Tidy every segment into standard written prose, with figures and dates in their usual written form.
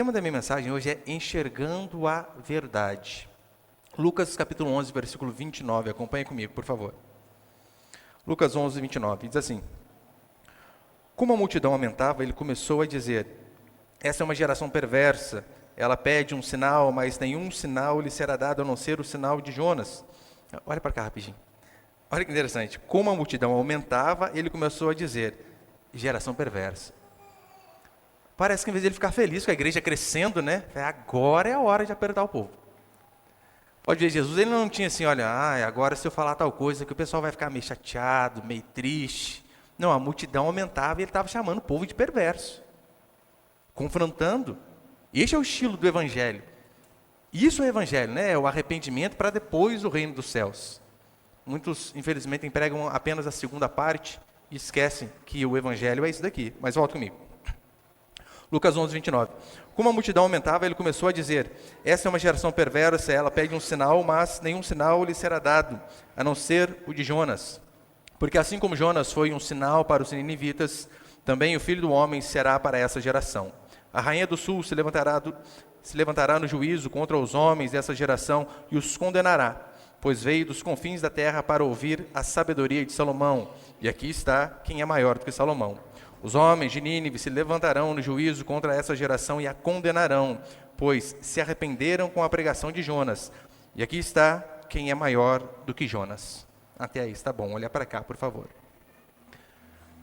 tema da minha mensagem hoje é enxergando a verdade. Lucas capítulo 11, versículo 29, acompanhe comigo, por favor. Lucas 11, 29, diz assim: Como a multidão aumentava, ele começou a dizer: essa é uma geração perversa, ela pede um sinal, mas nenhum sinal lhe será dado a não ser o sinal de Jonas. Olha para cá rapidinho. Olha que interessante. Como a multidão aumentava, ele começou a dizer: geração perversa. Parece que em vez de ele ficar feliz com a igreja crescendo, né? Agora é a hora de apertar o povo. Pode ver, Jesus ele não tinha assim, olha, agora se eu falar tal coisa que o pessoal vai ficar meio chateado, meio triste. Não, a multidão aumentava e ele estava chamando o povo de perverso. Confrontando. Este é o estilo do evangelho. Isso é o evangelho, né? É o arrependimento para depois o reino dos céus. Muitos, infelizmente, empregam apenas a segunda parte e esquecem que o evangelho é isso daqui. Mas volta comigo. Lucas 11, 29. Como a multidão aumentava, ele começou a dizer: essa é uma geração perversa, ela pede um sinal, mas nenhum sinal lhe será dado, a não ser o de Jonas. Porque assim como Jonas foi um sinal para os ninivitas, também o Filho do Homem será para essa geração. A rainha do sul se levantará no juízo contra os homens dessa geração e os condenará, pois veio dos confins da terra para ouvir a sabedoria de Salomão. E aqui está quem é maior do que Salomão. Os homens de Nínive se levantarão no juízo contra essa geração e a condenarão, pois se arrependeram com a pregação de Jonas. E aqui está quem é maior do que Jonas. Até aí está bom, olha para cá, por favor.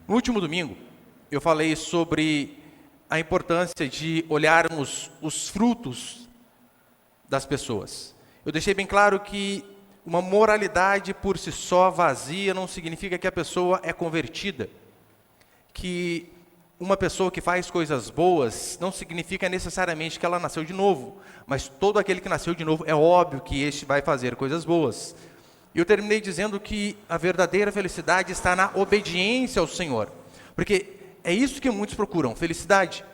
No último domingo, eu falei sobre a importância de olharmos os frutos das pessoas. Eu deixei bem claro que uma moralidade por si só vazia não significa que a pessoa é convertida. Que uma pessoa que faz coisas boas não significa necessariamente que ela nasceu de novo, mas todo aquele que nasceu de novo é óbvio que este vai fazer coisas boas. E eu terminei dizendo que a verdadeira felicidade está na obediência ao Senhor, porque é isso que muitos procuram, felicidade.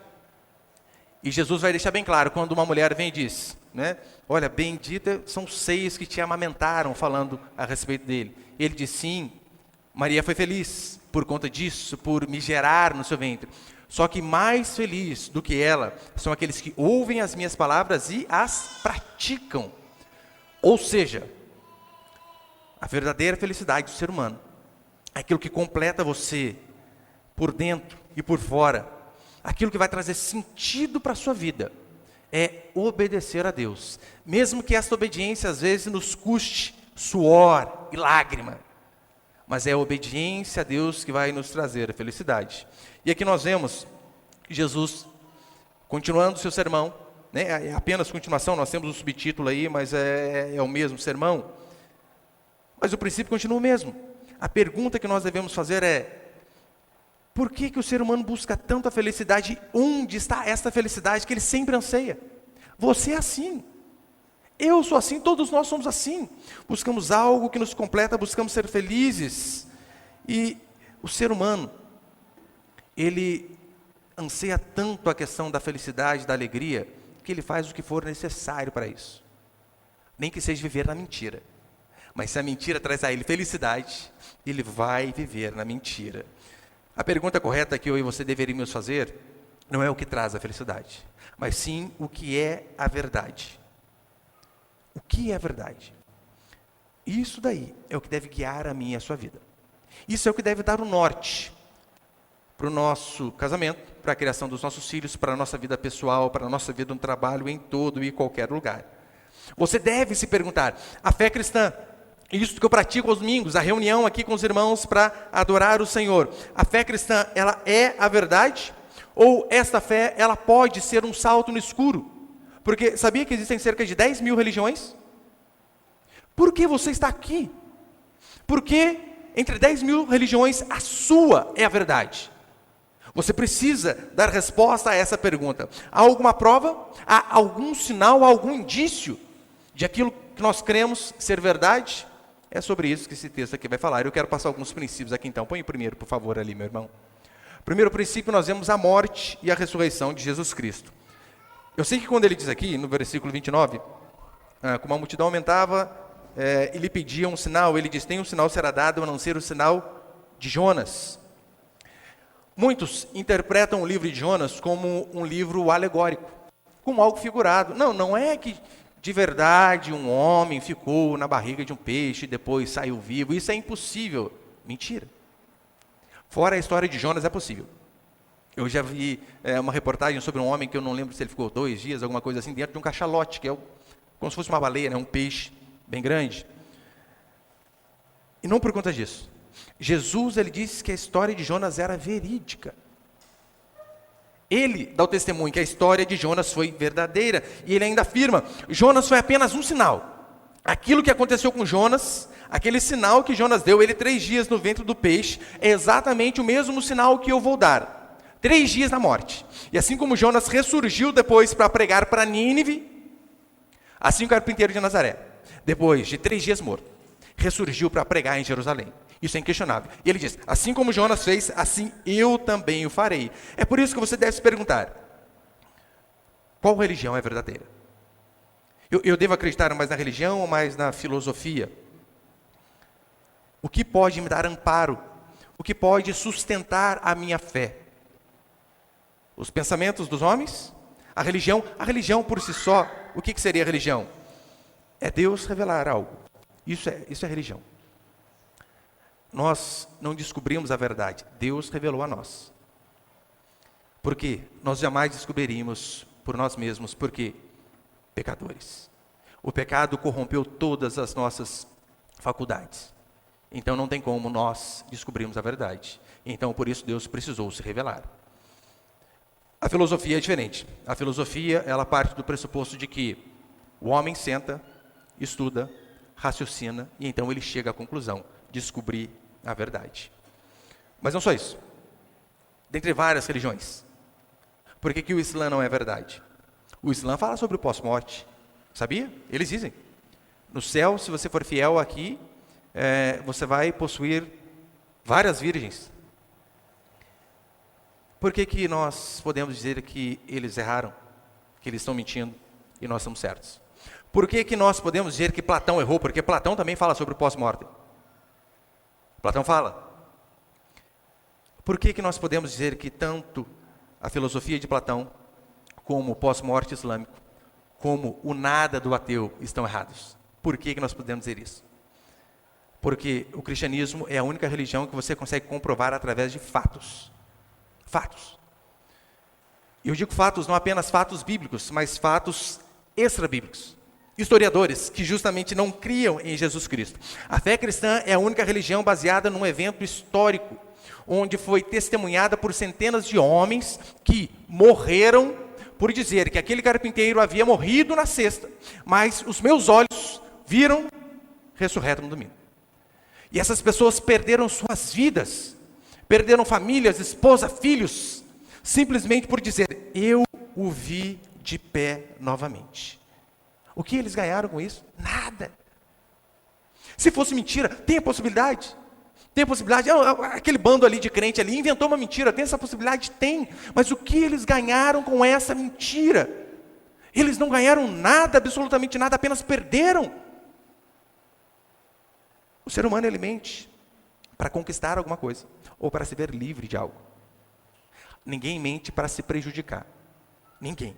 E Jesus vai deixar bem claro, quando uma mulher vem e diz, né, olha, bendita são os seios que te amamentaram, falando a respeito dele. Ele diz, sim, Maria foi feliz por conta disso, por me gerar no seu ventre. Só que mais feliz do que ela são aqueles que ouvem as minhas palavras e as praticam. Ou seja, a verdadeira felicidade do ser humano é aquilo que completa você por dentro e por fora. Aquilo que vai trazer sentido para a sua vida é obedecer a Deus. Mesmo que essa obediência às vezes nos custe suor e lágrima. Mas é a obediência a Deus que vai nos trazer a felicidade. E aqui nós vemos Jesus continuando o seu sermão, né? É apenas continuação, nós temos o subtítulo aí, mas é o mesmo sermão. Mas o princípio continua o mesmo. A pergunta que nós devemos fazer é: por que o ser humano busca tanto a felicidade? Onde está essa felicidade que ele sempre anseia? Você é assim. Eu sou assim, todos nós somos assim. Buscamos algo que nos completa, buscamos ser felizes. E o ser humano, ele anseia tanto a questão da felicidade, da alegria, que ele faz o que for necessário para isso. Nem que seja viver na mentira. Mas se a mentira traz a ele felicidade, ele vai viver na mentira. A pergunta correta que eu e você deveríamos fazer, não é o que traz a felicidade, mas sim o que é a verdade. O que é a verdade? Isso daí é o que deve guiar a minha e a sua vida. Isso é o que deve dar o norte para o nosso casamento, para a criação dos nossos filhos, para a nossa vida pessoal, para a nossa vida no trabalho, em todo e qualquer lugar. Você deve se perguntar, a fé cristã, isso que eu pratico aos domingos, a reunião aqui com os irmãos para adorar o Senhor, a fé cristã, ela é a verdade? Ou esta fé, ela pode ser um salto no escuro? Porque sabia que existem cerca de 10 mil religiões? Por que você está aqui? Porque entre 10 mil religiões, a sua é a verdade. Você precisa dar resposta a essa pergunta. Há alguma prova? Há algum sinal, há algum indício de aquilo que nós cremos ser verdade? É sobre isso que esse texto aqui vai falar. Eu quero passar alguns princípios aqui então. Põe o primeiro, por favor, ali, meu irmão. Primeiro princípio, nós vemos a morte e a ressurreição de Jesus Cristo. Eu sei que quando ele diz aqui, no versículo 29, como a multidão aumentava, ele pedia um sinal, ele diz, tem um sinal será dado, a não ser o sinal de Jonas. Muitos interpretam o livro de Jonas como um livro alegórico, como algo figurado. Não, não é que de verdade um homem ficou na barriga de um peixe e depois saiu vivo. Isso é impossível. Mentira. Fora a história de Jonas, é possível. Eu já vi uma reportagem sobre um homem que eu não lembro se ele ficou 2 dias, alguma coisa assim, dentro de um cachalote, que é como se fosse uma baleia, né? Um peixe bem grande. E não por conta disso. Jesus, ele disse que a história de Jonas era verídica. Ele dá o testemunho que a história de Jonas foi verdadeira. E ele ainda afirma, Jonas foi apenas um sinal. Aquilo que aconteceu com Jonas, aquele sinal que Jonas deu, ele 3 dias no ventre do peixe, é exatamente o mesmo sinal que eu vou dar. 3 dias na morte. E assim como Jonas ressurgiu depois para pregar para Nínive, assim o carpinteiro de Nazaré, depois de 3 dias morto, ressurgiu para pregar em Jerusalém. Isso é inquestionável. E ele diz, assim como Jonas fez, assim eu também o farei. É por isso que você deve se perguntar, qual religião é verdadeira? Eu devo acreditar mais na religião ou mais na filosofia? O que pode me dar amparo? O que pode sustentar a minha fé? Os pensamentos dos homens? A religião por si só, o que seria a religião? É Deus revelar algo. Isso é religião. Nós não descobrimos a verdade, Deus revelou a nós. Por quê? Nós jamais descobriríamos por nós mesmos, porque pecadores. O pecado corrompeu todas as nossas faculdades. Então não tem como nós descobrirmos a verdade. Então por isso Deus precisou se revelar. A filosofia é diferente. A filosofia, ela parte do pressuposto de que o homem senta, estuda, raciocina, e então ele chega à conclusão, descobrir a verdade. Mas não só isso. Dentre várias religiões. Por que o Islã não é verdade? O Islã fala sobre o pós-morte. Sabia? Eles dizem. No céu, se você for fiel aqui, você vai possuir várias virgens. Por que nós podemos dizer que eles erraram, que eles estão mentindo e nós estamos certos? Por que nós podemos dizer que Platão errou? Porque Platão também fala sobre o pós-mortem. Platão fala. Por que nós podemos dizer que tanto a filosofia de Platão, como o pós-morte islâmico, como o nada do ateu estão errados? Por que nós podemos dizer isso? Porque o cristianismo é a única religião que você consegue comprovar através de fatos. Fatos. E eu digo fatos, não apenas fatos bíblicos, mas fatos extra-bíblicos. Historiadores que justamente não criam em Jesus Cristo. A fé cristã é a única religião baseada num evento histórico, onde foi testemunhada por centenas de homens que morreram por dizer que aquele carpinteiro havia morrido na sexta, mas os meus olhos viram ressurreto no domingo. E essas pessoas perderam suas vidas, perderam famílias, esposa, filhos, simplesmente por dizer, eu o vi de pé novamente. O que eles ganharam com isso? Nada. Se fosse mentira, tem a possibilidade. Tem a possibilidade. Aquele bando ali de crente ali inventou uma mentira. Tem essa possibilidade? Tem. Mas o que eles ganharam com essa mentira? Eles não ganharam nada, absolutamente nada, apenas perderam. O ser humano, ele mente para conquistar alguma coisa, ou para se ver livre de algo. Ninguém mente para se prejudicar. Ninguém.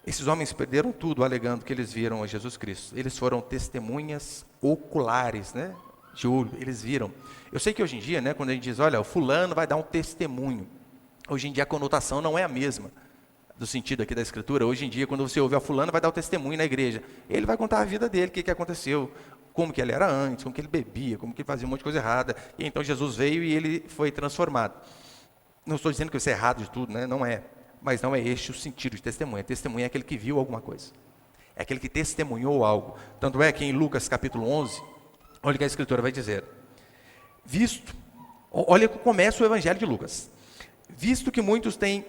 Esses homens perderam tudo alegando que eles viram a Jesus Cristo. Eles foram testemunhas oculares, né? De olho, eles viram. Eu sei que hoje em dia, né, quando a gente diz, olha, o fulano vai dar um testemunho. Hoje em dia a conotação não é a mesma do sentido aqui da escritura. Hoje em dia, quando você ouve a fulano, vai dar o testemunho na igreja. Ele vai contar a vida dele, o que aconteceu, como que ele era antes, como que ele bebia, como que ele fazia um monte de coisa errada. E então Jesus veio e ele foi transformado. Não estou dizendo que isso é errado de tudo, né? Não é. Mas não é este o sentido de testemunha. Testemunha é aquele que viu alguma coisa. É aquele que testemunhou algo. Tanto é que em Lucas capítulo 11, olha o que a escritura vai dizer. Olha como começa o evangelho de Lucas. Visto que muitos têm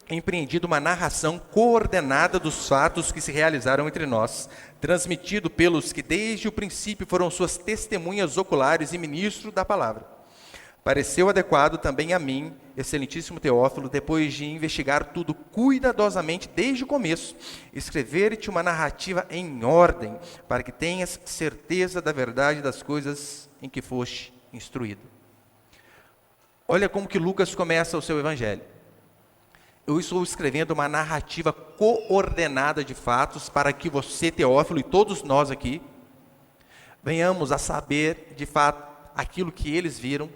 empreendido uma narração coordenada dos fatos que se realizaram entre nós, transmitido pelos que desde o princípio foram suas testemunhas oculares e ministros da palavra. Pareceu adequado também a mim, excelentíssimo Teófilo, depois de investigar tudo cuidadosamente desde o começo, escrever-te uma narrativa em ordem, para que tenhas certeza da verdade das coisas em que foste instruído. Olha como que Lucas começa o seu evangelho. Eu estou escrevendo uma narrativa coordenada de fatos para que você, Teófilo, e todos nós aqui, venhamos a saber, de fato, aquilo que eles viram,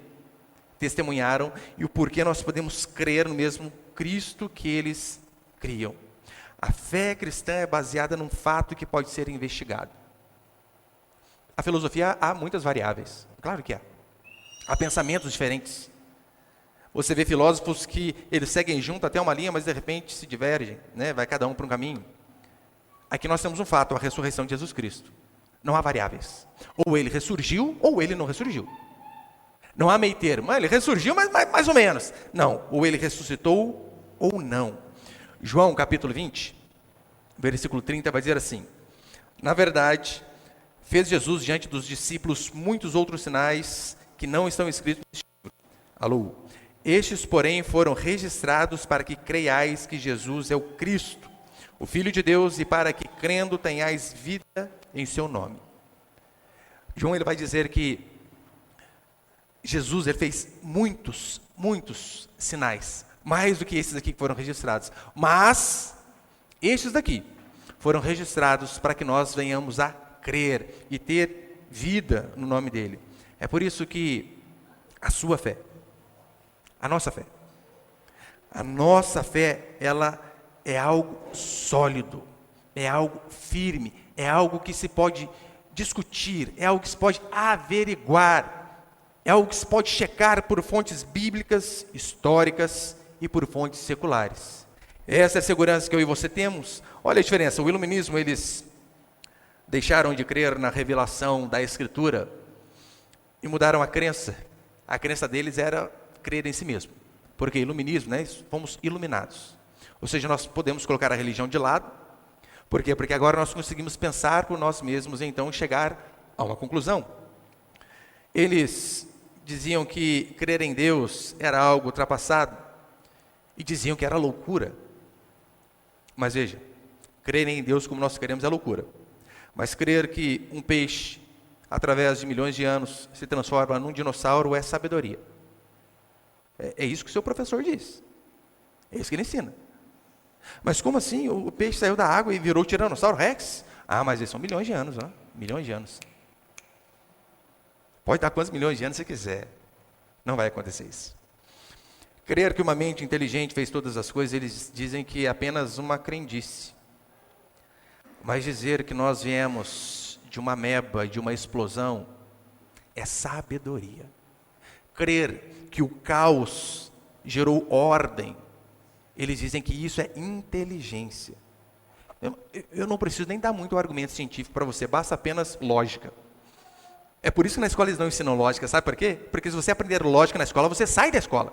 testemunharam e o porquê nós podemos crer no mesmo Cristo que eles criam. A fé cristã é baseada num fato que pode ser investigado. A filosofia há muitas variáveis, claro que há. Há pensamentos diferentes. Você vê filósofos que eles seguem junto até uma linha, mas de repente se divergem, né? Vai cada um para um caminho. Aqui nós temos um fato, a ressurreição de Jesus Cristo. Não há variáveis. Ou ele ressurgiu, ou ele não ressurgiu. Não há meio termo. Ele ressurgiu, mas mais ou menos. Não, ou ele ressuscitou, ou não. João, capítulo 20, versículo 30, vai dizer assim: na verdade, fez Jesus diante dos discípulos muitos outros sinais que não estão escritos neste livro. Alô? Estes, porém, foram registrados para que creiais que Jesus é o Cristo, o Filho de Deus, e para que, crendo, tenhais vida em seu nome. João ele vai dizer que Jesus ele fez muitos sinais, mais do que esses aqui que foram registrados. Mas, estes daqui foram registrados para que nós venhamos a crer e ter vida no nome dele. É por isso que a sua fé, a nossa fé, ela é algo sólido, é algo firme, é algo que se pode discutir, é algo que se pode averiguar, é algo que se pode checar por fontes bíblicas, históricas e por fontes seculares. Essa é a segurança que eu e você temos. Olha a diferença, o iluminismo, eles deixaram de crer na revelação da Escritura e mudaram a crença. A crença deles era crer em si mesmo. Porque iluminismo, né, fomos iluminados. Ou seja, nós podemos colocar a religião de lado. Por quê? Porque agora nós conseguimos pensar por nós mesmos e então chegar a uma conclusão. Eles diziam que crer em Deus era algo ultrapassado e diziam que era loucura. Mas veja, crer em Deus como nós queremos é loucura. Mas crer que um peixe, através de milhões de anos, se transforma num dinossauro é sabedoria. É isso que o seu professor diz. É isso que ele ensina. Mas como assim? O peixe saiu da água e virou Tiranossauro Rex? Ah, mas eles são milhões de anos, ó. Milhões de anos. Pode dar quantos milhões de anos você quiser. Não vai acontecer isso. Crer que uma mente inteligente fez todas as coisas, eles dizem que é apenas uma crendice. Mas dizer que nós viemos de uma ameba, de uma explosão, é sabedoria. Crer que o caos gerou ordem, eles dizem que isso é inteligência. Eu não preciso nem dar muito argumento científico para você, basta apenas lógica. É por isso que na escola eles não ensinam lógica, sabe por quê? Porque se você aprender lógica na escola, você sai da escola.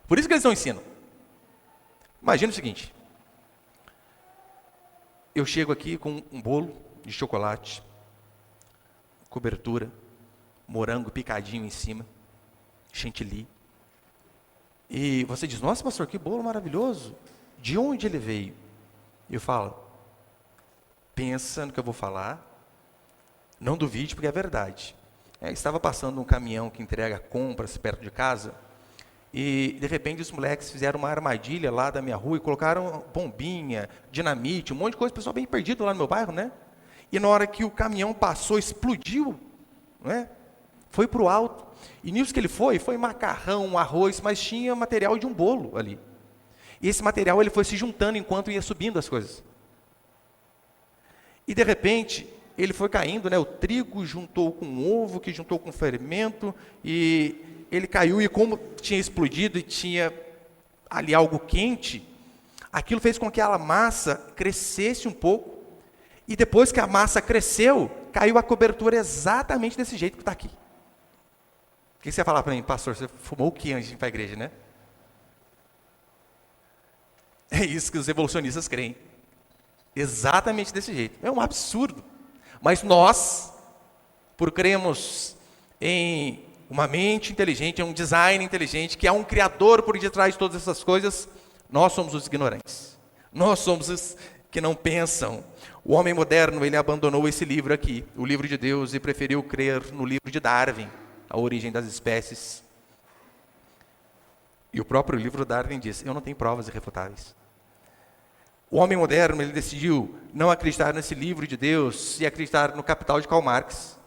Por isso que eles não ensinam. Imagina o seguinte, eu chego aqui com um bolo de chocolate, cobertura, morango picadinho em cima, chantilly. E você diz, nossa pastor, que bolo maravilhoso. De onde ele veio? Eu falo, pensa no que eu vou falar, não duvide porque é verdade. Estava passando um caminhão que entrega compras perto de casa, e de repente os moleques fizeram uma armadilha lá da minha rua e colocaram bombinha, dinamite, um monte de coisa, o pessoal bem perdido lá no meu bairro, né? E na hora que o caminhão passou, explodiu, não é? Foi para o alto. E nisso que ele foi macarrão, arroz, mas tinha material de um bolo ali. E esse material ele foi se juntando enquanto ia subindo as coisas. E de repente, ele foi caindo, né? O trigo juntou com o ovo, que juntou com o fermento, e ele caiu, e como tinha explodido e tinha ali algo quente, aquilo fez com que a massa crescesse um pouco, e depois que a massa cresceu, caiu a cobertura exatamente desse jeito que está aqui. O que você vai falar para mim, pastor? Você fumou o que antes de ir para a igreja, né? É isso que os evolucionistas creem. Exatamente desse jeito. É um absurdo. Mas nós, por cremos em uma mente inteligente, em um design inteligente, que há um criador por detrás de todas essas coisas, nós somos os ignorantes. Nós somos os que não pensam. O homem moderno, ele abandonou esse livro aqui, o livro de Deus, e preferiu crer no livro de Darwin, A Origem das Espécies. E o próprio livro Darwin diz, eu não tenho provas irrefutáveis. O homem moderno, ele decidiu não acreditar nesse livro de Deus e acreditar no Capital de Karl Marx,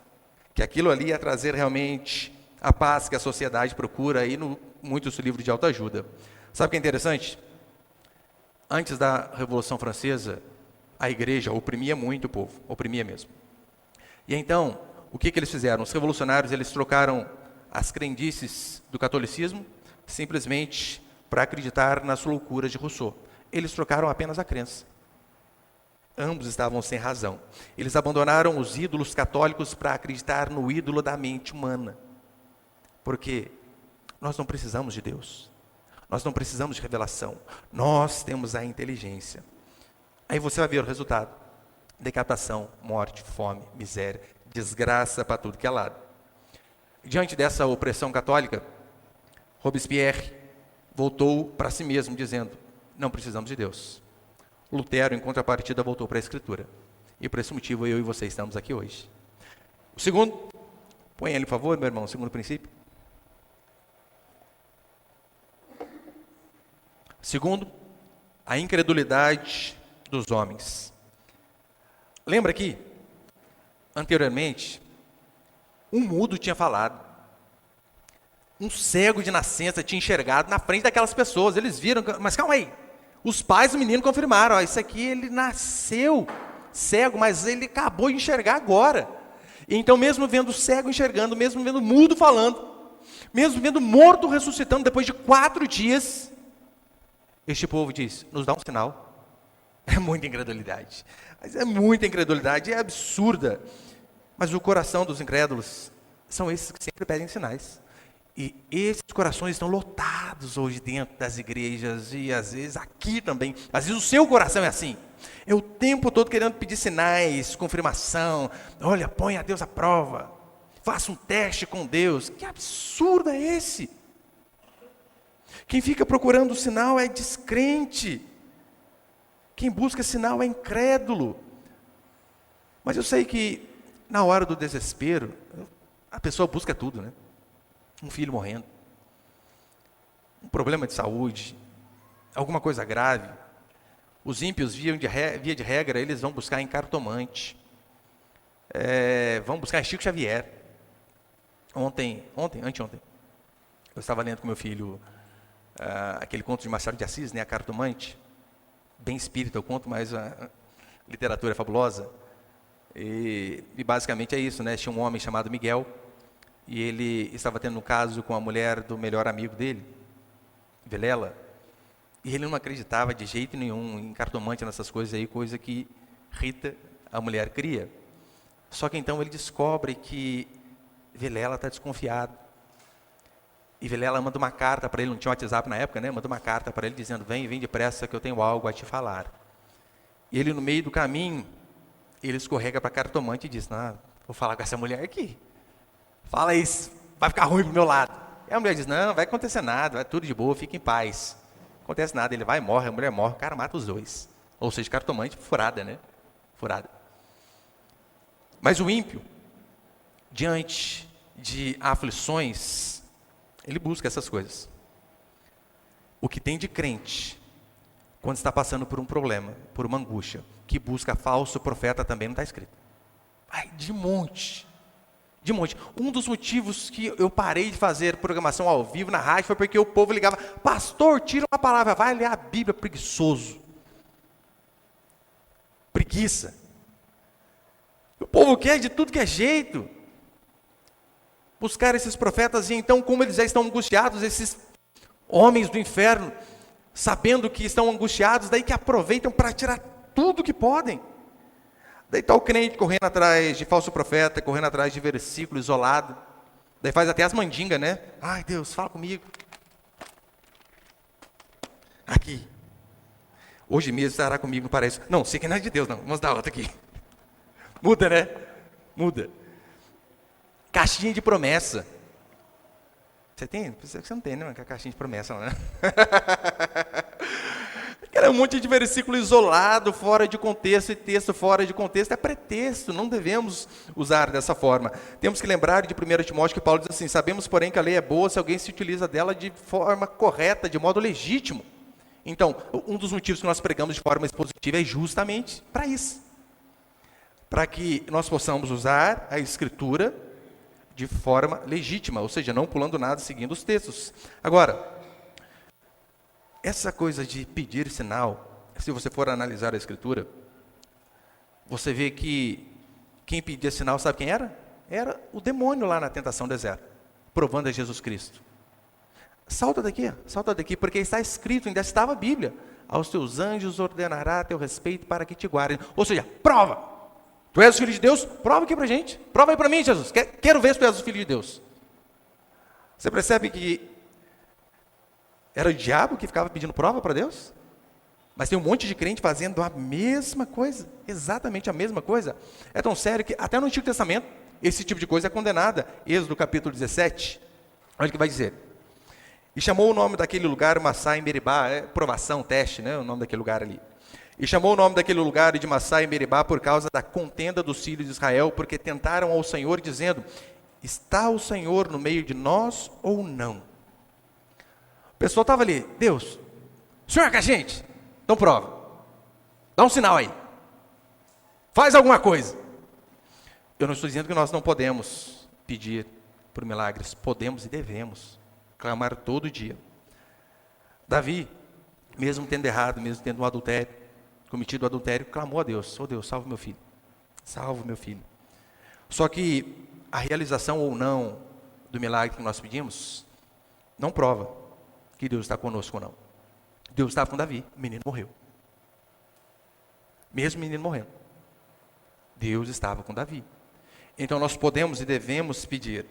que aquilo ali ia trazer realmente a paz que a sociedade procura aí no muitos livros de autoajuda. Sabe o que é interessante? Antes da Revolução Francesa, a igreja oprimia muito o povo, oprimia mesmo. E então, o que eles fizeram? Os revolucionários, eles trocaram as crendices do catolicismo simplesmente para acreditar nas loucuras de Rousseau. Eles trocaram apenas a crença. Ambos estavam sem razão. Eles abandonaram os ídolos católicos para acreditar no ídolo da mente humana. Porque nós não precisamos de Deus. Nós não precisamos de revelação. Nós temos a inteligência. Aí você vai ver o resultado. Decapitação, morte, fome, miséria, desgraça para tudo que é lado. Diante dessa opressão católica, Robespierre voltou para si mesmo, dizendo, não precisamos de Deus. Lutero, em contrapartida, voltou para a Escritura. E por esse motivo, eu e você estamos aqui hoje. O segundo, põe ele, por favor, meu irmão, o segundo princípio. Segundo, a incredulidade dos homens. Lembra aqui, anteriormente, um mudo tinha falado. Um cego de nascença tinha enxergado na frente daquelas pessoas. Eles viram, mas calma aí. Os pais do menino confirmaram, ó, isso aqui ele nasceu cego, mas ele acabou de enxergar agora. Então, mesmo vendo o cego enxergando, mesmo vendo o mudo falando, mesmo vendo o morto ressuscitando depois de 4 dias, este povo diz, nos dá um sinal. É muita incredulidade. Mas é muita incredulidade, é absurda. Mas o coração dos incrédulos são esses que sempre pedem sinais. E esses corações estão lotados hoje dentro das igrejas e às vezes aqui também. Às vezes o seu coração é assim. É o tempo todo querendo pedir sinais, confirmação. Olha, põe a Deus à prova. Faça um teste com Deus. Que absurdo é esse? Quem fica procurando o sinal é descrente. Quem busca sinal é incrédulo. Mas eu sei que na hora do desespero, a pessoa busca tudo, né? Um filho morrendo, um problema de saúde, alguma coisa grave. Os ímpios, via de regra, eles vão buscar em cartomante, vão buscar em Chico Xavier. Anteontem, eu estava lendo com meu filho aquele conto de Machado de Assis, né, a cartomante, bem espírita o conto, mas a literatura é fabulosa. E basicamente é isso, né? Tinha um homem chamado Miguel, e ele estava tendo um caso com a mulher do melhor amigo dele, Vilela, e ele não acreditava de jeito nenhum em cartomante, nessas coisas aí, coisa que Rita, a mulher, cria. Só que então ele descobre que Vilela está desconfiado. E Vilela manda uma carta para ele, não tinha WhatsApp na época, né? Manda uma carta para ele dizendo, vem depressa que eu tenho algo a te falar. E ele no meio do caminho, ele escorrega para cartomante e diz, não, vou falar com essa mulher aqui. Fala isso, vai ficar ruim pro meu lado. E a mulher diz, não, vai acontecer nada, vai tudo de boa, fica em paz. Não acontece nada, ele vai, morre, a mulher morre, o cara mata os dois. Ou seja, cartomante, furada, né? Furada. Mas o ímpio, diante de aflições, ele busca essas coisas. O que tem de crente, quando está passando por um problema, por uma angústia, que busca falso profeta também não está escrito. Ai, de monte. De monte. Um dos motivos que eu parei de fazer programação ao vivo na rádio foi porque o povo ligava, pastor, tira uma palavra, vai ler a Bíblia, preguiçoso. Preguiça. O povo quer de tudo que é jeito. Buscar esses profetas, e então, como eles já estão angustiados, esses homens do inferno, sabendo que estão angustiados, daí que aproveitam para tirar tudo que podem. Daí está o crente correndo atrás de falso profeta, correndo atrás de versículo isolado. Daí faz até as mandingas, né? Ai, Deus, fala comigo. Aqui. Hoje mesmo estará comigo no paraíso. Não, sei que não é de Deus, não. Vamos dar outra aqui. Muda, né? Muda. Caixinha de promessa. Você tem? Você não tem, né? Caixinha de promessa, não, né? É um monte de versículo isolado, fora de contexto, e texto fora de contexto. É pretexto, não devemos usar dessa forma. Temos que lembrar de 1 Timóteo que Paulo diz assim: sabemos, porém, que a lei é boa se alguém se utiliza dela de forma correta, de modo legítimo. Então, um dos motivos que nós pregamos de forma expositiva é justamente para isso. Para que nós possamos usar a Escritura de forma legítima, ou seja, não pulando nada, seguindo os textos. Agora, essa coisa de pedir sinal, se você for analisar a Escritura, você vê que quem pedia sinal, sabe quem era? Era o demônio lá na tentação do deserto, provando a Jesus Cristo. Salta daqui, porque está escrito, ainda estava a Bíblia: aos teus anjos ordenará a teu respeito para que te guardem. Ou seja, prova. Tu és o Filho de Deus? Prova aqui para a gente. Prova aí para mim, Jesus. Quero ver se tu és o Filho de Deus. Você percebe que era o diabo que ficava pedindo prova para Deus? Mas tem um monte de crente fazendo a mesma coisa, exatamente a mesma coisa. É tão sério que até no Antigo Testamento esse tipo de coisa é condenada. Êxodo capítulo 17, olha o que vai dizer: e chamou o nome daquele lugar Massá em Meribá, provação, teste, né, o nome daquele lugar ali. E chamou o nome daquele lugar de Massá em Meribá por causa da contenda dos filhos de Israel, porque tentaram ao Senhor dizendo: está o Senhor no meio de nós ou não? O pessoal estava ali: Deus, o Senhor é com a gente? Então prova, dá um sinal aí, faz alguma coisa. Eu não estou dizendo que nós não podemos pedir por milagres, podemos e devemos clamar todo dia. Davi, mesmo tendo errado, mesmo tendo cometido o adultério, clamou a Deus: oh Deus, salva meu filho, salva meu filho. Só que a realização ou não do milagre que nós pedimos não prova que Deus está conosco ou não. Deus estava com Davi, o menino morreu. Mesmo o menino morrendo, Deus estava com Davi. Então nós podemos e devemos pedir.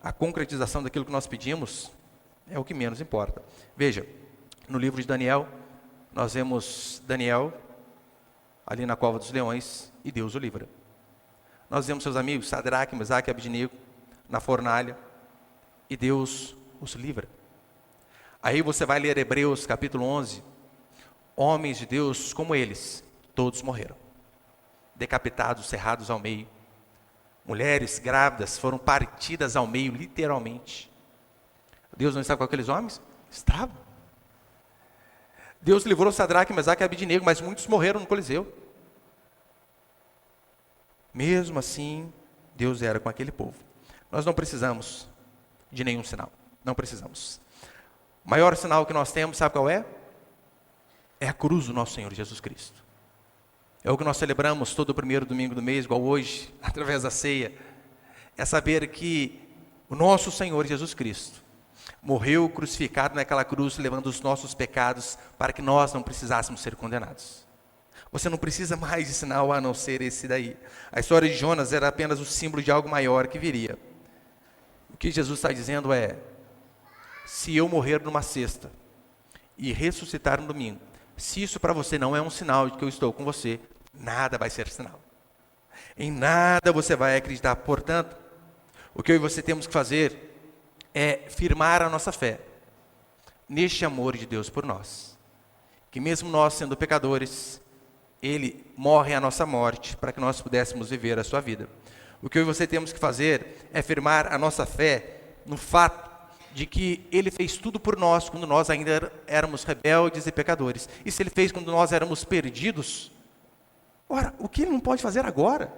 A concretização daquilo que nós pedimos é o que menos importa. Veja, no livro de Daniel, nós vemos Daniel ali na cova dos leões e Deus o livra. Nós vemos seus amigos Sadraque, Mesaque e Abednego na fornalha e Deus os livra. Aí você vai ler Hebreus capítulo 11, homens de Deus como eles, todos morreram, decapitados, cerrados ao meio. Mulheres grávidas foram partidas ao meio, literalmente. Deus não estava com aqueles homens? Estava. Deus livrou Sadraque, Mesaque e Abednego, mas muitos morreram no Coliseu. Mesmo assim, Deus era com aquele povo. Nós não precisamos de nenhum sinal. Não precisamos. O maior sinal que nós temos, sabe qual é? É a cruz do nosso Senhor Jesus Cristo. É o que nós celebramos todo o primeiro domingo do mês, igual hoje, através da ceia. É saber que o nosso Senhor Jesus Cristo morreu crucificado naquela cruz, levando os nossos pecados, para que nós não precisássemos ser condenados. Você não precisa mais de sinal a não ser esse daí. A história de Jonas era apenas o símbolo de algo maior que viria. O que Jesus está dizendo é: se eu morrer numa sexta e ressuscitar no domingo, se isso para você não é um sinal de que eu estou com você, nada vai ser sinal. Em nada você vai acreditar. Portanto, o que eu e você temos que fazer é firmar a nossa fé neste amor de Deus por nós. Que mesmo nós sendo pecadores, Ele morre a nossa morte para que nós pudéssemos viver a sua vida. O que eu e você temos que fazer é firmar a nossa fé no fato de que Ele fez tudo por nós quando nós ainda éramos rebeldes e pecadores. E se Ele fez quando nós éramos perdidos, ora, o que Ele não pode fazer agora?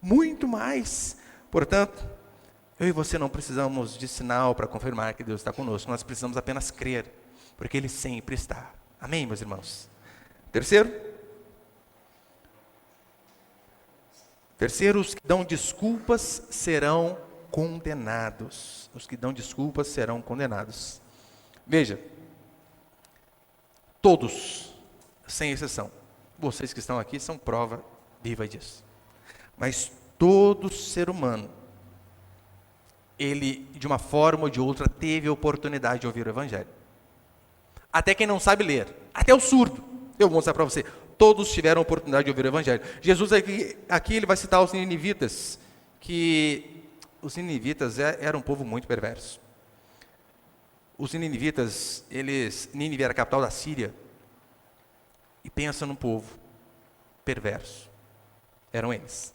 Muito mais. Portanto, eu e você não precisamos de sinal para confirmar que Deus está conosco. Nós precisamos apenas crer, porque Ele sempre está. Amém, meus irmãos? Terceiro, os que dão desculpas serão condenados. Os que dão desculpas serão condenados. Veja, todos, sem exceção, vocês que estão aqui são prova viva disso. Mas todo ser humano, ele, de uma forma ou de outra, teve a oportunidade de ouvir o Evangelho. Até quem não sabe ler, até o surdo. Eu vou mostrar para você. Todos tiveram a oportunidade de ouvir o Evangelho. Jesus aqui ele vai citar os ninivitas, que os ninivitas eram um povo muito perverso. Os ninivitas, Nínive era a capital da Síria. E pensa num povo perverso. Eram eles.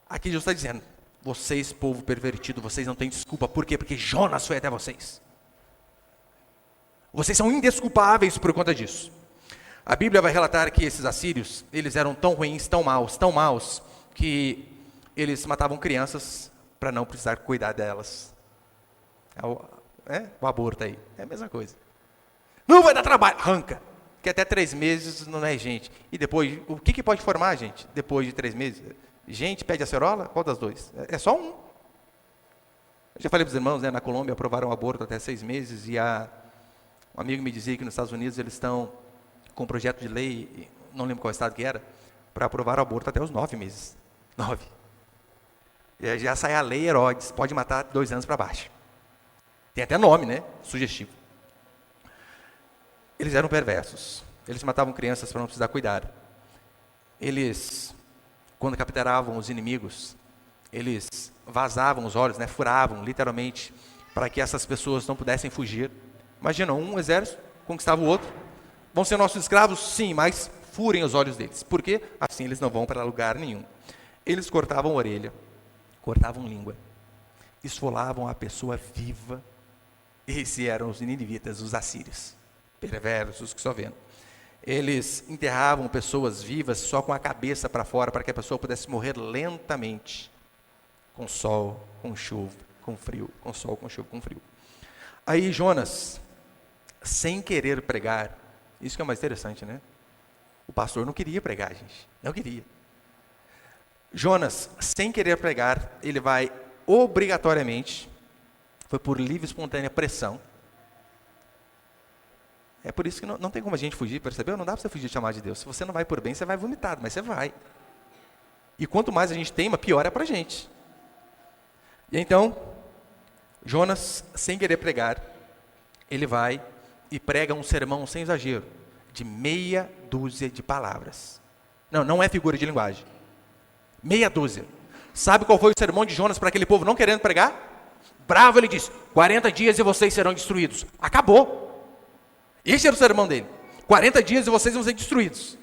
Aqui Jesus está dizendo, vocês, povo pervertido, vocês não têm desculpa. Por quê? Porque Jonas foi até vocês. Vocês são indesculpáveis por conta disso. A Bíblia vai relatar que esses assírios, eles eram tão ruins, tão maus, que eles matavam crianças para não precisar cuidar delas. O aborto aí, é a mesma coisa. Não vai dar trabalho, arranca. Que até 3 meses não é gente. E depois, o que pode formar, gente, depois de 3 meses? Gente pede acerola? Qual das duas? É só um. Eu já falei para os irmãos, na Colômbia aprovaram o aborto até 6 meses, e um amigo me dizia que nos Estados Unidos eles estão com um projeto de lei, não lembro qual estado que era, para aprovar o aborto até os 9 meses. 9. E aí já sai a lei Herodes, pode matar 2 anos para baixo. Tem até nome, né? Sugestivo. Eles eram perversos. Eles matavam crianças para não precisar cuidar. Eles, quando capturavam os inimigos, eles vazavam os olhos, furavam, literalmente, para que essas pessoas não pudessem fugir. Imagina, um exército conquistava o outro. Vão ser nossos escravos? Sim, mas furem os olhos deles. Por quê? Assim eles não vão para lugar nenhum. Eles cortavam orelha, cortavam língua, esfolavam a pessoa viva. Esses eram os ninivitas, os assírios, perversos que só vendo. Eles enterravam pessoas vivas só com a cabeça para fora, para que a pessoa pudesse morrer lentamente, com sol, com chuva, com frio, com sol, com chuva, com frio. Aí Jonas, sem querer pregar, isso que é mais interessante, né? O pastor não queria pregar, gente, não queria. Jonas, sem querer pregar, ele vai obrigatoriamente, foi por livre e espontânea pressão. É por isso que não tem como a gente fugir, percebeu? Não dá para você fugir de chamar de Deus. Se você não vai por bem, você vai vomitado, mas você vai. E quanto mais a gente teima, pior é para a gente. E então, Jonas, sem querer pregar, ele vai e prega um sermão sem exagero, de meia dúzia de palavras. Não é figura de linguagem. Meia dúzia. Sabe qual foi o sermão de Jonas para aquele povo não querendo pregar? Bravo, ele diz, 40 dias e vocês serão destruídos. Acabou. Esse era o sermão dele. 40 dias e vocês vão ser destruídos.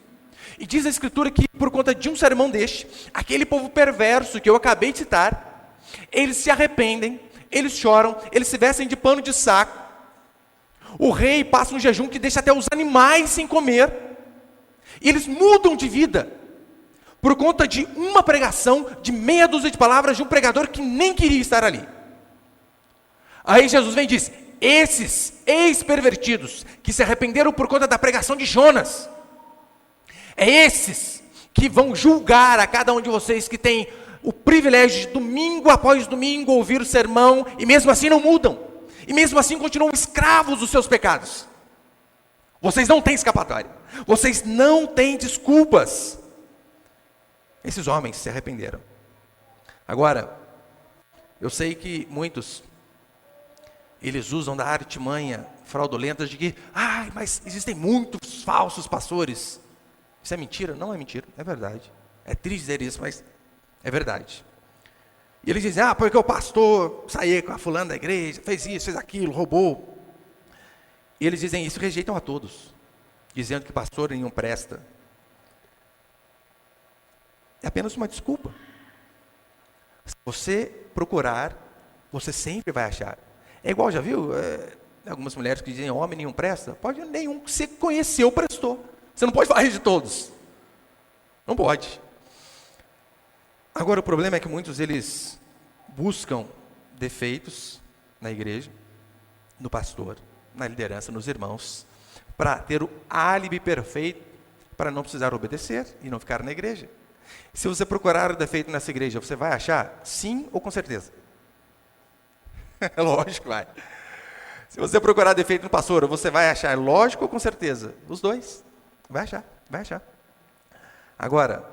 E diz a Escritura que por conta de um sermão deste, aquele povo perverso que eu acabei de citar, eles se arrependem, eles choram, eles se vestem de pano de saco. O rei passa um jejum que deixa até os animais sem comer. E eles mudam de vida. Por conta de uma pregação de meia dúzia de palavras de um pregador que nem queria estar ali. Aí Jesus vem e diz, esses ex-pervertidos que se arrependeram por conta da pregação de Jonas, é esses que vão julgar a cada um de vocês que tem o privilégio de domingo após domingo ouvir o sermão e mesmo assim não mudam, e mesmo assim continuam escravos dos seus pecados. Vocês não têm escapatória, vocês não têm desculpas. Esses homens se arrependeram. Agora, eu sei que muitos eles usam da artimanha fraudulenta de que, mas existem muitos falsos pastores. Isso é mentira? Não é mentira, é verdade. É triste dizer isso, mas é verdade. E eles dizem, porque o pastor saiu com a fulana da igreja, fez isso, fez aquilo, roubou. E eles dizem isso, rejeitam a todos, dizendo que pastor nenhum presta. É apenas uma desculpa. Se você procurar, você sempre vai achar. É igual, já viu? Algumas mulheres que dizem, homem nenhum presta. Pode nenhum que você conheceu prestou. Você não pode falar de todos. Não pode. Agora, o problema é que muitos, eles buscam defeitos na igreja, no pastor, na liderança, nos irmãos, para ter o álibi perfeito, para não precisar obedecer e não ficar na igreja. Se você procurar o defeito nessa igreja, você vai achar? Sim ou com certeza? Lógico, vai. Se você procurar defeito no pastor, você vai achar? Lógico ou com certeza? Os dois. Vai achar. Agora,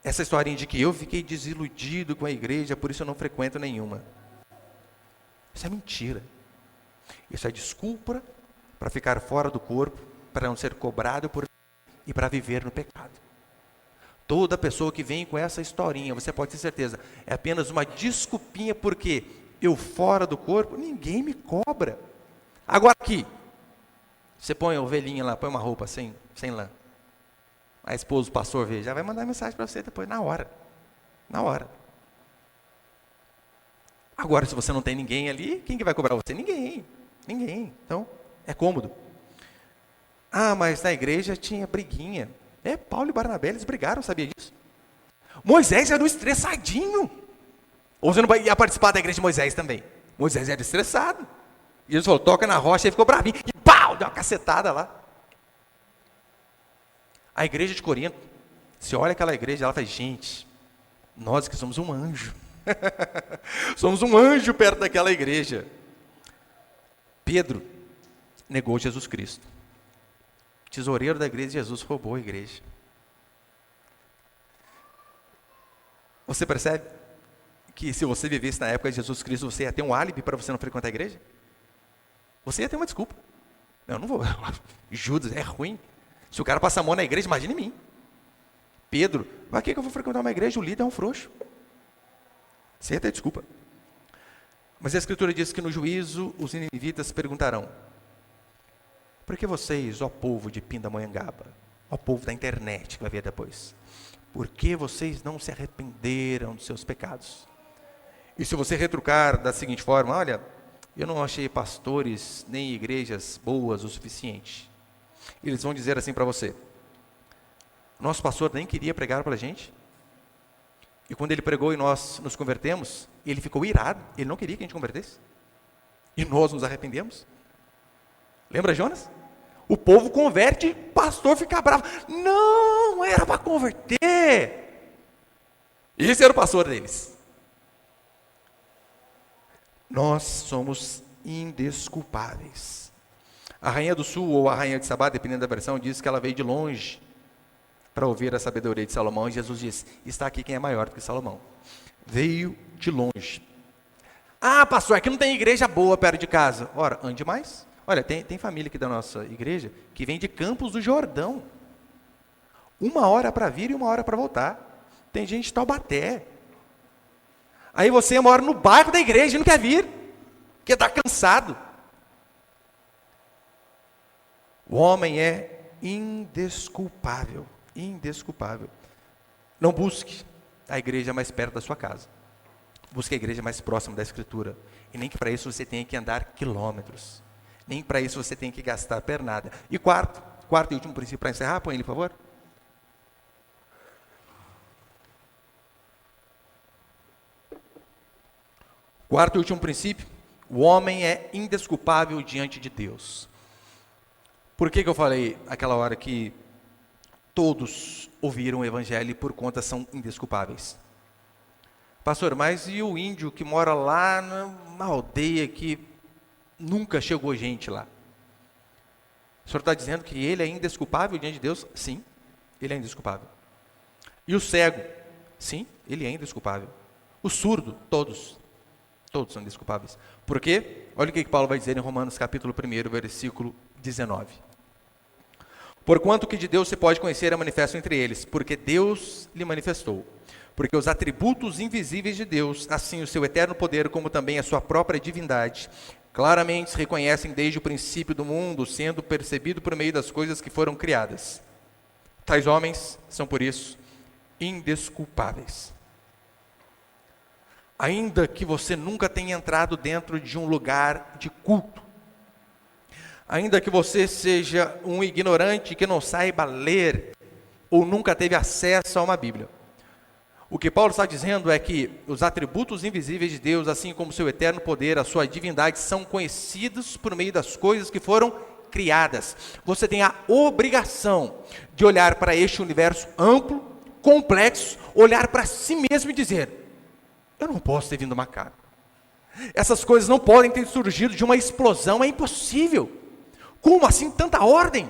essa historinha de que eu fiquei desiludido com a igreja, por isso eu não frequento nenhuma. Isso é mentira. Isso é desculpa para ficar fora do corpo, para não ser cobrado por e para viver no pecado. Toda pessoa que vem com essa historinha, você pode ter certeza, é apenas uma desculpinha, porque eu fora do corpo, ninguém me cobra. Agora aqui, Você põe a ovelhinha lá, põe uma roupa sem lã. A esposa, o pastor vê, já vai mandar mensagem para você depois, na hora. Na hora. Agora, se você não tem ninguém ali, quem que vai cobrar você? Ninguém. Ninguém. Então, é cômodo. Ah, mas na igreja tinha briguinha. Paulo e Barnabé, eles brigaram, sabia disso? Moisés era um estressadinho. Ou você não ia participar da igreja de Moisés também? Moisés era estressado. E Jesus falou, toca na rocha, e ele ficou bravinho. E pau, deu uma cacetada lá. A igreja de Corinto, você olha aquela igreja, ela fala, gente, nós que somos um anjo. Somos um anjo perto daquela igreja. Pedro negou Jesus Cristo. O tesoureiro da igreja de Jesus roubou a igreja. Você percebe que se você vivesse na época de Jesus Cristo, você ia ter um álibi para você não frequentar a igreja? Você ia ter uma desculpa. Eu não vou. Judas é ruim. Se o cara passa a mão na igreja, imagine em mim. Pedro, para que eu vou frequentar uma igreja? O líder é um frouxo. Você ia ter desculpa. Mas a Escritura diz que no juízo os ninivitas perguntarão: por que vocês, ó povo de Pindamonhangaba, ó povo da internet que vai ver depois, por que vocês não se arrependeram dos seus pecados? E se você retrucar da seguinte forma: olha, eu não achei pastores nem igrejas boas o suficiente. Eles vão dizer assim para você: nosso pastor nem queria pregar para a gente. E quando ele pregou e nós nos convertemos, ele ficou irado, ele não queria que a gente convertesse. E nós nos arrependemos. Lembra Jonas? O povo converte, o pastor fica bravo. Não era para converter. Esse era o pastor deles. Nós somos indesculpáveis. A rainha do sul, ou a rainha de Sabá, dependendo da versão, diz que ela veio de longe para ouvir a sabedoria de Salomão, e Jesus diz, está aqui quem é maior do que Salomão. Veio de longe. Ah, pastor, aqui não tem igreja boa perto de casa. Ora, ande mais. Olha, tem família aqui da nossa igreja, que vem de Campos do Jordão. 1 hora para vir e 1 hora para voltar. Tem gente de Taubaté. Aí você mora no bairro da igreja e não quer vir, porque está cansado. O homem é indesculpável. Indesculpável. Não busque a igreja mais perto da sua casa. Busque a igreja mais próxima da Escritura. E nem que para isso você tenha que andar quilômetros. Nem para isso você tenha que gastar pernada. E quarto e último princípio para encerrar, põe ele, por favor. Quarto e último princípio: o homem é indesculpável diante de Deus. Por que eu falei aquela hora que todos ouviram o evangelho e por conta são indesculpáveis? Pastor, mas e o índio que mora lá na aldeia que nunca chegou gente lá? O senhor está dizendo que ele é indesculpável diante de Deus? Sim, ele é indesculpável. E o cego? Sim, ele é indesculpável. O surdo? Todos são indesculpáveis. Por quê? Olha o que Paulo vai dizer em Romanos capítulo 1, versículo 19. Porquanto o que de Deus se pode conhecer é manifesto entre eles, porque Deus lhe manifestou. Porque os atributos invisíveis de Deus, assim o seu eterno poder, como também a sua própria divindade, claramente se reconhecem desde o princípio do mundo, sendo percebido por meio das coisas que foram criadas. Tais homens são, por isso, indesculpáveis. Ainda que você nunca tenha entrado dentro de um lugar de culto, ainda que você seja um ignorante que não saiba ler, ou nunca teve acesso a uma Bíblia, o que Paulo está dizendo é que os atributos invisíveis de Deus, assim como o seu eterno poder, a sua divindade, são conhecidos por meio das coisas que foram criadas. Você tem a obrigação de olhar para este universo amplo, complexo, olhar para si mesmo e dizer: eu não posso ter vindo macaco. Essas coisas não podem ter surgido de uma explosão, é impossível. Como assim tanta ordem?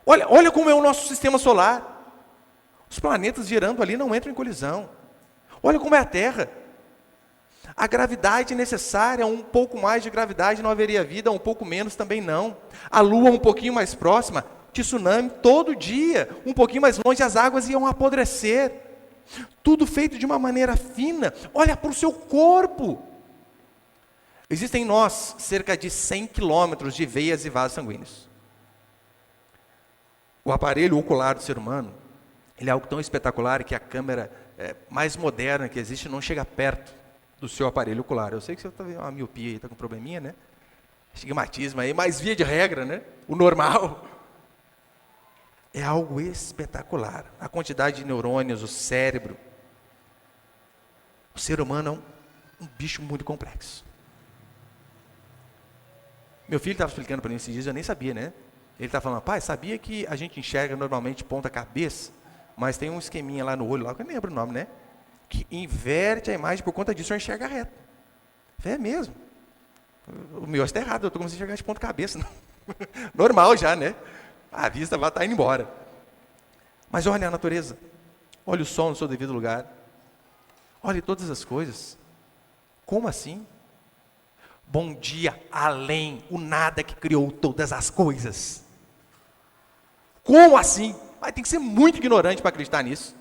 Olha como é o nosso sistema solar. Os planetas girando ali não entram em colisão. Olha como é a Terra. A gravidade necessária, um pouco mais de gravidade não haveria vida, um pouco menos também não. A Lua um pouquinho mais próxima, tsunami todo dia, um pouquinho mais longe as águas iam apodrecer. Tudo feito de uma maneira fina. Olha para o seu corpo. Existem em nós cerca de 100 quilômetros de veias e vasos sanguíneos. O aparelho ocular do ser humano, ele é algo tão espetacular que a câmera mais moderna que existe não chega perto do seu aparelho ocular. Eu sei que você está vendo uma miopia aí, está com um probleminha, né? Estigmatismo aí, mas via de regra, né? O normal é algo espetacular. A quantidade de neurônios, o cérebro. O ser humano é um bicho muito complexo. Meu filho estava explicando para mim esses dias, eu nem sabia, né? Ele estava falando, pai, sabia que a gente enxerga normalmente ponta cabeça, mas tem um esqueminha lá no olho, lá que eu nem lembro o nome, né? Que inverte a imagem, por conta disso eu enxerga reto. É mesmo. O meu está errado, eu estou começando a enxergar de ponta cabeça. Normal já, né? A vista vai estar indo embora. Mas olha a natureza. Olha o sol no seu devido lugar. Olhe todas as coisas. Como assim? Bom dia, além, o nada que criou todas as coisas. Como assim? Mas tem que ser muito ignorante para acreditar nisso.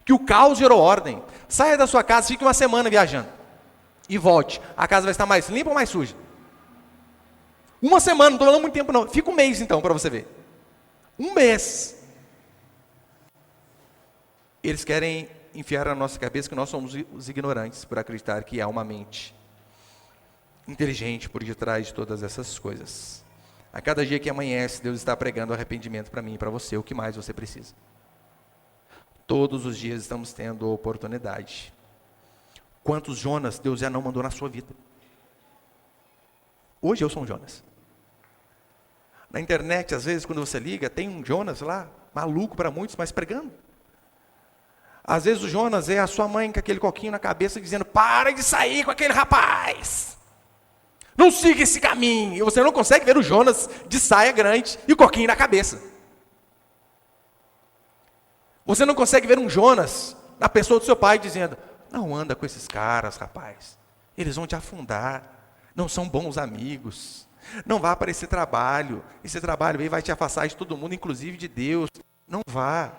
Que o caos gerou ordem. Saia da sua casa, fique uma semana viajando. E volte. A casa vai estar mais limpa ou mais suja? Uma semana, não estou falando muito tempo não. Fica um mês então, para você ver. Um mês. Eles querem enfiar na nossa cabeça que nós somos os ignorantes por acreditar que há uma mente inteligente por detrás de todas essas coisas. A cada dia que amanhece, Deus está pregando arrependimento para mim e para você, o que mais você precisa. Todos os dias estamos tendo oportunidade. Quantos Jonas Deus já não mandou na sua vida? Hoje eu sou um Jonas. Na internet, às vezes, quando você liga, tem um Jonas lá, maluco para muitos, mas pregando. Às vezes o Jonas é a sua mãe com aquele coquinho na cabeça, dizendo, para de sair com aquele rapaz. Não siga esse caminho. E você não consegue ver o Jonas de saia grande e o coquinho na cabeça. Você não consegue ver um Jonas na pessoa do seu pai dizendo, não anda com esses caras, rapaz. Eles vão te afundar. Não são bons amigos. Não vá para esse trabalho. Esse trabalho aí vai te afastar de todo mundo, inclusive de Deus. Não vá.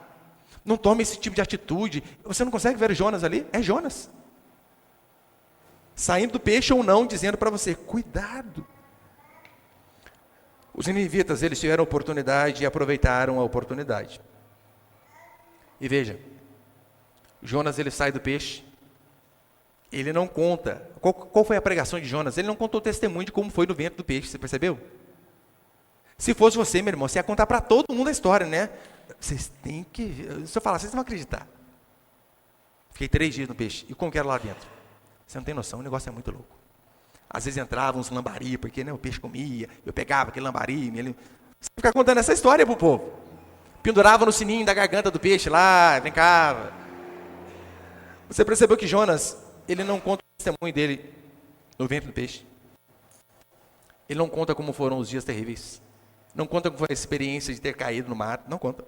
Não tome esse tipo de atitude. Você não consegue ver o Jonas ali? É Jonas. Saindo do peixe ou não, dizendo para você, cuidado. Os ninivitas, eles tiveram a oportunidade e aproveitaram a oportunidade. E veja, Jonas, ele sai do peixe, ele não conta, qual foi a pregação de Jonas? Ele não contou o testemunho de como foi no ventre do peixe, você percebeu? Se fosse você, meu irmão, você ia contar para todo mundo a história, né? Vocês têm que ver, se eu falar, vocês não vão acreditar. Fiquei 3 dias no peixe, e como que era lá dentro? Você não tem noção, o negócio é muito louco. Às vezes entravam uns lambari, porque né, o peixe comia, eu pegava aquele lambari, você fica contando essa história para o povo. Pendurava no sininho da garganta do peixe lá, brincava. Você percebeu que Jonas, ele não conta o testemunho dele no ventre do peixe. Ele não conta como foram os dias terríveis. Não conta como foi a experiência de ter caído no mar. Não conta.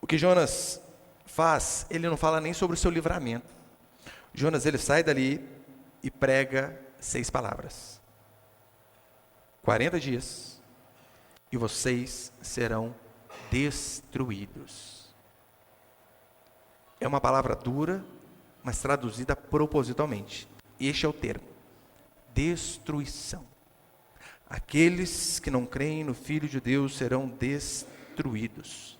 O que Jonas faz, ele não fala nem sobre o seu livramento. Jonas, ele sai dali e prega 6 palavras. 40 dias e vocês serão destruídos. É uma palavra dura, mas traduzida propositalmente. Este é o termo. Destruição. Aqueles que não creem no Filho de Deus serão destruídos.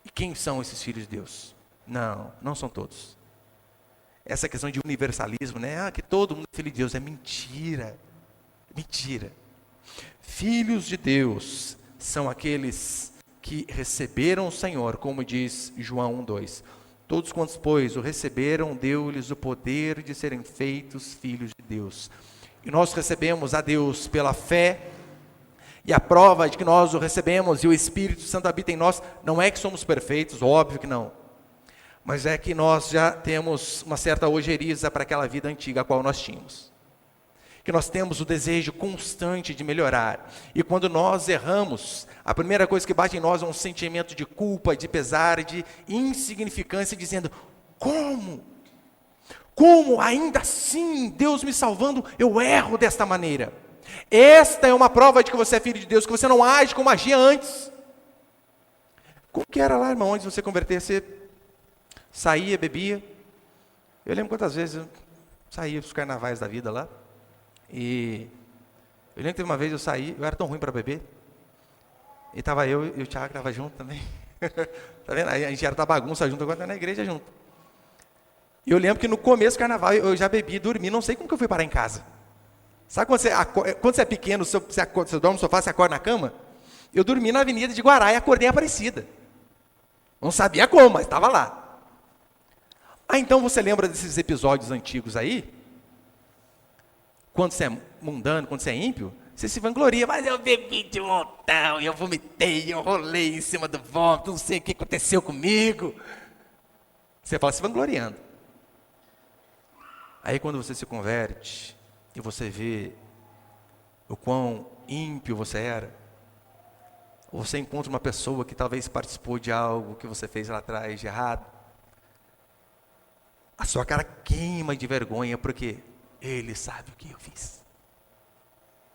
E quem são esses filhos de Deus? Não são todos. Essa questão de universalismo, né? Que todo mundo é filho de Deus, é mentira. Mentira. Filhos de Deus são aqueles que receberam o Senhor, como diz João 1:2. Todos quantos, pois, o receberam, deu-lhes o poder de serem feitos filhos de Deus. E nós recebemos a Deus pela fé, e a prova de que nós o recebemos e o Espírito Santo habita em nós, não é que somos perfeitos, óbvio que não. Mas é que nós já temos uma certa ojeriza para aquela vida antiga a qual nós tínhamos. Que nós temos o desejo constante de melhorar. E quando nós erramos, a primeira coisa que bate em nós é um sentimento de culpa, de pesar, de insignificância, dizendo, como? Como ainda assim, Deus me salvando, eu erro desta maneira? Esta é uma prova de que você é filho de Deus, que você não age como agia antes. Como que era lá, irmão, antes de você converter? Você saía, bebia. Eu lembro quantas vezes eu saía para os carnavais da vida lá. E eu lembro que teve uma vez eu saí, eu era tão ruim para beber, e estava eu e o Thiago estava junto também. Tá vendo? Aí a gente era da bagunça junto, agora tá na igreja junto. E eu lembro que no começo do carnaval eu já bebi e dormi, não sei como que eu fui parar em casa. Sabe quando você é pequeno, você dorme no sofá, você acorda na cama? Eu dormi na Avenida de Guará e acordei em Aparecida. Não sabia como, mas estava lá. Então você lembra desses episódios antigos aí? Quando você é mundano, quando você é ímpio, você se vangloria, mas eu bebi de montão, eu vomitei, eu rolei em cima do vômito, não sei o que aconteceu comigo. Você fala se vangloriando. Aí quando você se converte e você vê o quão ímpio você era, ou você encontra uma pessoa que talvez participou de algo que você fez lá atrás de errado, a sua cara queima de vergonha, porque ele sabe o que eu fiz.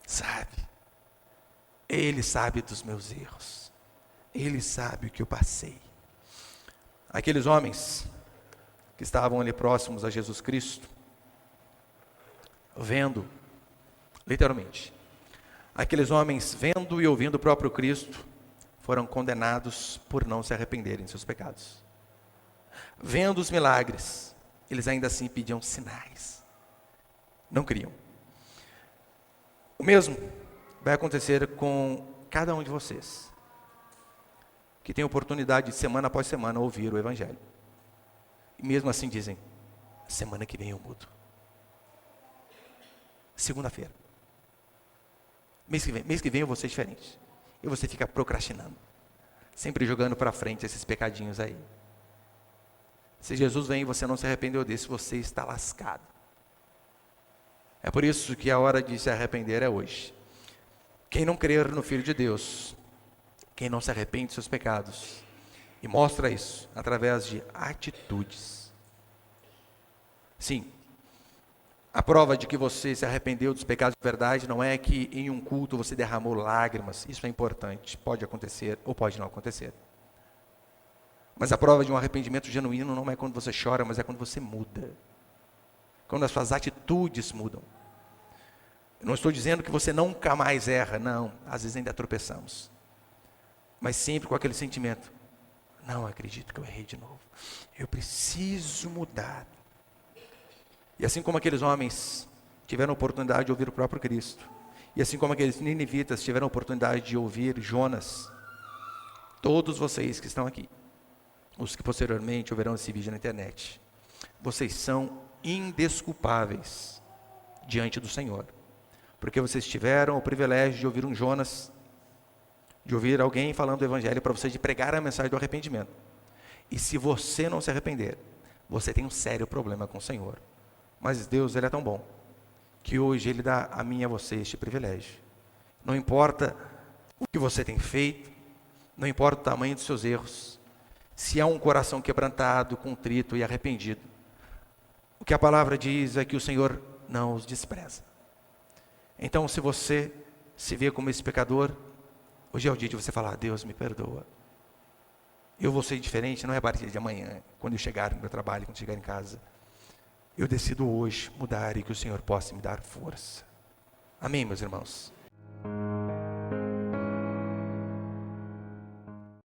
Sabe. Ele sabe dos meus erros. Ele sabe o que eu passei. Aqueles homens que estavam ali próximos a Jesus Cristo, vendo, literalmente, aqueles homens vendo e ouvindo o próprio Cristo, foram condenados por não se arrependerem de seus pecados. Vendo os milagres, eles ainda assim pediam sinais. Não criam. O mesmo vai acontecer com cada um de vocês, que tem oportunidade de semana após semana ouvir o Evangelho. E mesmo assim dizem, semana que vem eu mudo. Segunda-feira. Mês que vem eu vou ser diferente. E você fica procrastinando. Sempre jogando para frente esses pecadinhos aí. Se Jesus vem e você não se arrependeu desse, você está lascado. É por isso que a hora de se arrepender é hoje. Quem não crer no Filho de Deus, quem não se arrepende dos seus pecados, e mostra isso através de atitudes. Sim, a prova de que você se arrependeu dos pecados de verdade não é que em um culto você derramou lágrimas. Isso é importante, pode acontecer ou pode não acontecer. Mas a prova de um arrependimento genuíno não é quando você chora, mas é quando você muda. Quando as suas atitudes mudam. Eu não estou dizendo que você nunca mais erra, não. Às vezes ainda tropeçamos. Mas sempre com aquele sentimento. Não acredito que eu errei de novo. Eu preciso mudar. E assim como aqueles homens tiveram a oportunidade de ouvir o próprio Cristo, e assim como aqueles ninivitas tiveram a oportunidade de ouvir Jonas, todos vocês que estão aqui, os que posteriormente ouvirão esse vídeo na internet, vocês são indesculpáveis diante do Senhor, porque vocês tiveram o privilégio de ouvir um Jonas, de ouvir alguém falando do Evangelho para vocês, de pregar a mensagem do arrependimento. E se você não se arrepender, você tem um sério problema com o Senhor. Mas Deus, Ele é tão bom, que hoje Ele dá a mim e a você este privilégio. Não importa o que você tem feito, não importa o tamanho dos seus erros, se há um coração quebrantado, contrito e arrependido, o que a palavra diz é que o Senhor não os despreza. Então, se você se vê como esse pecador, hoje é o dia de você falar, Deus me perdoa. Eu vou ser diferente, não é a partir de amanhã, quando eu chegar no meu trabalho, quando chegar em casa. Eu decido hoje mudar e que o Senhor possa me dar força. Amém, meus irmãos?